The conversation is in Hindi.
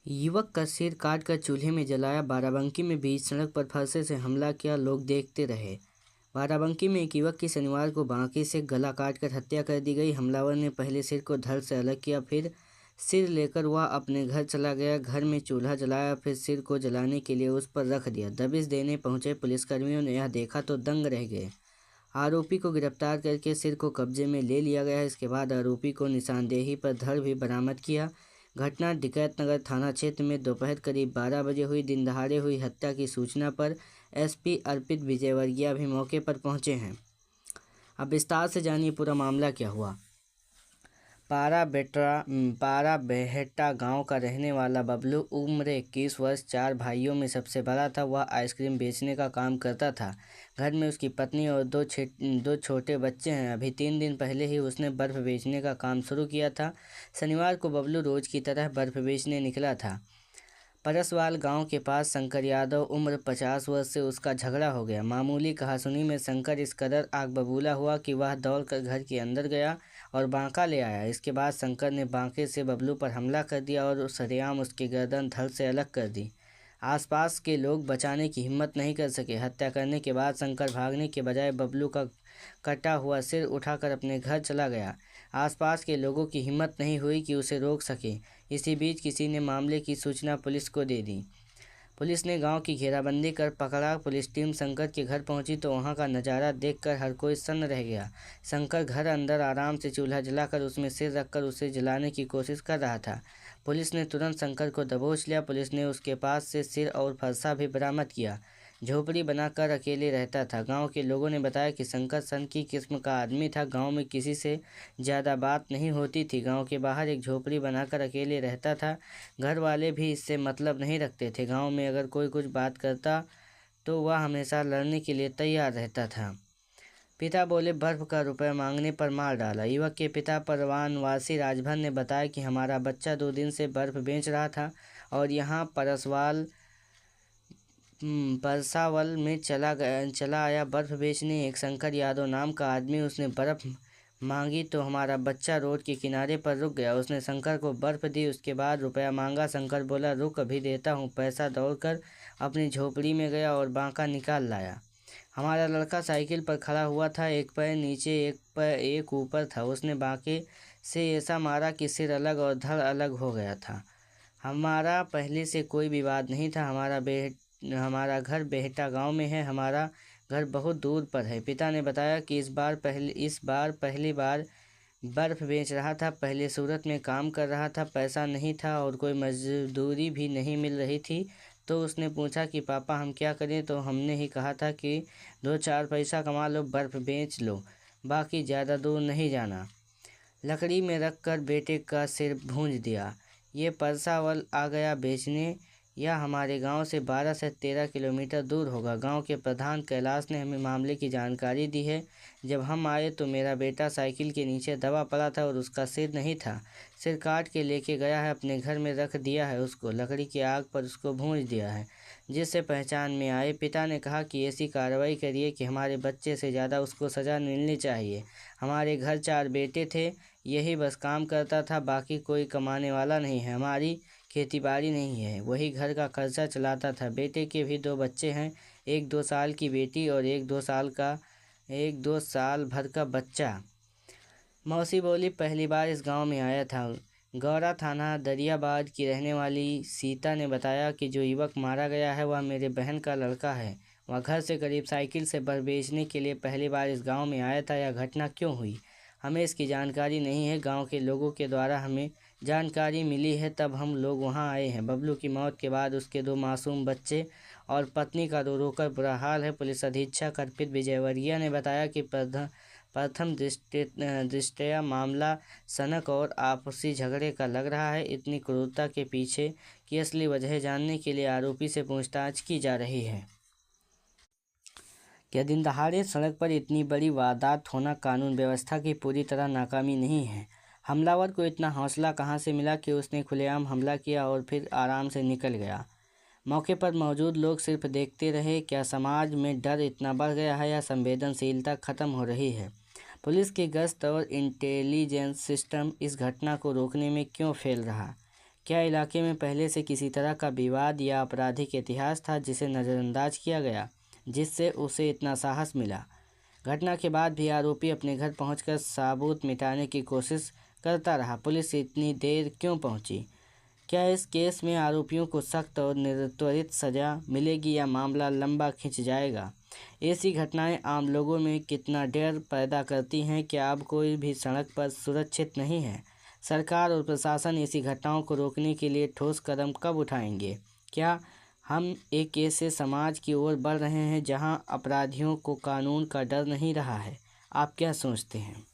युवक का सिर काटकर चूल्हे में जलाया। बाराबंकी में बीच सड़क पर फरसे से हमला किया, लोग देखते रहे। बाराबंकी में एक युवक की शनिवार को बांके से गला काटकर हत्या कर दी गई। हमलावर ने पहले सिर को धड़ से अलग किया, फिर सिर लेकर वह अपने घर चला गया। घर में चूल्हा जलाया, फिर सिर को जलाने के लिए उस पर रख दिया। दबिश देने पहुंचे पुलिसकर्मियों ने यह देखा तो दंग रह गए। आरोपी को गिरफ्तार करके सिर को कब्जे में ले लिया गया। इसके बाद आरोपी को निशानदेही पर धड़ भी बरामद किया। घटना डकैतनगर थाना क्षेत्र में दोपहर करीब 12 बजे हुई। दिन दहाड़े हुई हत्या की सूचना पर एसपी अर्पित विजयवर्गीय भी मौके पर पहुंचे हैं। अब विस्तार से जानिए पूरा मामला क्या हुआ। पारा बेहटा गांव का रहने वाला बबलू उम्र 21 वर्ष 4 भाइयों में सबसे बड़ा था। वह आइसक्रीम बेचने का काम करता था। घर में उसकी पत्नी और दो छोटे बच्चे हैं। अभी 3 दिन पहले ही उसने बर्फ़ बेचने का काम शुरू किया था। शनिवार को बबलू रोज़ की तरह बर्फ़ बेचने निकला था। परसवाल गांव के पास शंकर यादव उम्र 50 वर्ष से उसका झगड़ा हो गया। मामूली कहासुनी में शंकर इस कदर आग बबूला हुआ कि वह दौड़कर घर के अंदर गया और बांका ले आया। इसके बाद शंकर ने बांके से बबलू पर हमला कर दिया और सरेआम उसकी गर्दन धड़ से अलग कर दी। आसपास के लोग बचाने की हिम्मत नहीं कर सके। हत्या करने के बाद शंकर भागने के बजाय बबलू का कटा हुआ सिर उठाकर अपने घर चला गया। आसपास के लोगों की हिम्मत नहीं हुई कि उसे रोक सके। इसी बीच किसी ने मामले की सूचना पुलिस को दे दी। पुलिस ने गांव की घेराबंदी कर पकड़ा। पुलिस टीम शंकर के घर पहुंची तो वहां का नज़ारा देखकर हर कोई सन्न रह गया। शंकर घर अंदर आराम से चूल्हा जलाकर उसमें सिर रखकर उसे जलाने की कोशिश कर रहा था। पुलिस ने तुरंत शंकर को दबोच लिया। पुलिस ने उसके पास से सिर और फरसा भी बरामद किया। झोपड़ी बनाकर अकेले रहता था। गांव के लोगों ने बताया कि शंकर सन की किस्म का आदमी था। गांव में किसी से ज़्यादा बात नहीं होती थी। गांव के बाहर एक झोपड़ी बनाकर अकेले रहता था। घर वाले भी इससे मतलब नहीं रखते थे। गांव में अगर कोई कुछ बात करता तो वह हमेशा लड़ने के लिए तैयार रहता था। पिता बोले बर्फ का रुपया मांगने पर मार डाला। युवक के पिता परवानवासी राजभर ने बताया कि हमारा बच्चा 2 दिन से बर्फ बेच रहा था और यहाँ परसावल में चला आया बर्फ़ बेचने। एक शंकर यादव नाम का आदमी, उसने बर्फ़ मांगी तो हमारा बच्चा रोड के किनारे पर रुक गया। उसने शंकर को बर्फ़ दी। उसके बाद रुपया मांगा। शंकर बोला रुक अभी देता हूँ। पैसा दौड़कर अपनी झोपड़ी में गया और बांका निकाल लाया। हमारा लड़का साइकिल पर खड़ा हुआ था, एक पैर नीचे एक ऊपर था। उसने बांके से ऐसा मारा कि सिर अलग और धड़ अलग हो गया था। हमारा पहले से कोई विवाद नहीं था। हमारा घर बेहटा गांव में है। हमारा घर बहुत दूर पर है। पिता ने बताया कि इस बार पहली बार बर्फ़ बेच रहा था। पहले सूरत में काम कर रहा था। पैसा नहीं था और कोई मजदूरी भी नहीं मिल रही थी। तो उसने पूछा कि पापा हम क्या करें, तो हमने ही कहा था कि 2-4 पैसा कमा लो, बर्फ़ बेच लो, बाकी ज़्यादा दूर नहीं जाना। लकड़ी में रख कर बेटे का सिर भूंज दिया। ये परसावल आ गया बेचने। यह हमारे गांव से 12 से 13 किलोमीटर दूर होगा। गांव के प्रधान कैलाश ने हमें मामले की जानकारी दी है। जब हम आए तो मेरा बेटा साइकिल के नीचे दबा पड़ा था और उसका सिर नहीं था। सिर काट के लेके गया है, अपने घर में रख दिया है उसको। लकड़ी की आग पर उसको भूंज दिया है, जिससे पहचान में आए। पिता ने कहा कि ऐसी कार्रवाई करिए कि हमारे बच्चे से ज़्यादा उसको सज़ा मिलनी चाहिए। हमारे घर 4 बेटे थे, यही बस काम करता था, बाकी कोई कमाने वाला नहीं है। हमारी खेती-बाड़ी नहीं है, वही घर का खर्चा चलाता था। बेटे के भी 2 बच्चे हैं, एक 2 साल की बेटी और एक 2 साल भर का बच्चा। मौसी बोली पहली बार इस गांव में आया था। गौरा थाना दरियाबाद की रहने वाली सीता ने बताया कि जो युवक मारा गया है वह मेरे बहन का लड़का है। वह घर से करीब साइकिल से बर्फ बेचने के लिए पहली बार इस गांव में आया था। यह घटना क्यों हुई, हमें इसकी जानकारी नहीं है। गांव के लोगों के द्वारा हमें जानकारी मिली है, तब हम लोग वहां आए हैं। बबलू की मौत के बाद उसके 2 मासूम बच्चे और पत्नी का रो रो कर बुरा हाल है। पुलिस अधीक्षक अर्पित विजयवर्गीय ने बताया कि प्रथम दृष्टया मामला सनक और आपसी झगड़े का लग रहा है। इतनी क्रूरता के पीछे की असली वजह जानने के लिए आरोपी से पूछताछ की जा रही है। क्या दिन दहाड़े सड़क पर इतनी बड़ी वारदात होना कानून व्यवस्था की पूरी तरह नाकामी नहीं है? हमलावर को इतना हौसला कहां से मिला कि उसने खुलेआम हमला किया और फिर आराम से निकल गया? मौके पर मौजूद लोग सिर्फ देखते रहे। क्या समाज में डर इतना बढ़ गया है या संवेदनशीलता खत्म हो रही है? पुलिस की गश्त और इंटेलिजेंस सिस्टम इस घटना को रोकने में क्यों फेल रहा? क्या इलाके में पहले से किसी तरह का विवाद या आपराधिक इतिहास था जिसे नज़रअंदाज किया गया, जिससे उसे इतना साहस मिला? घटना के बाद भी आरोपी अपने घर पहुंचकर सबूत मिटाने की कोशिश करता रहा। पुलिस इतनी देर क्यों पहुंची? क्या इस केस में आरोपियों को सख्त और त्वरित सजा मिलेगी या मामला लंबा खिंच जाएगा? ऐसी घटनाएं आम लोगों में कितना डर पैदा करती हैं। क्या अब कोई भी सड़क पर सुरक्षित नहीं है? सरकार और प्रशासन ऐसी घटनाओं को रोकने के लिए ठोस कदम कब उठाएंगे? क्या हम एक ऐसे समाज की ओर बढ़ रहे हैं जहां अपराधियों को कानून का डर नहीं रहा है? आप क्या सोचते हैं?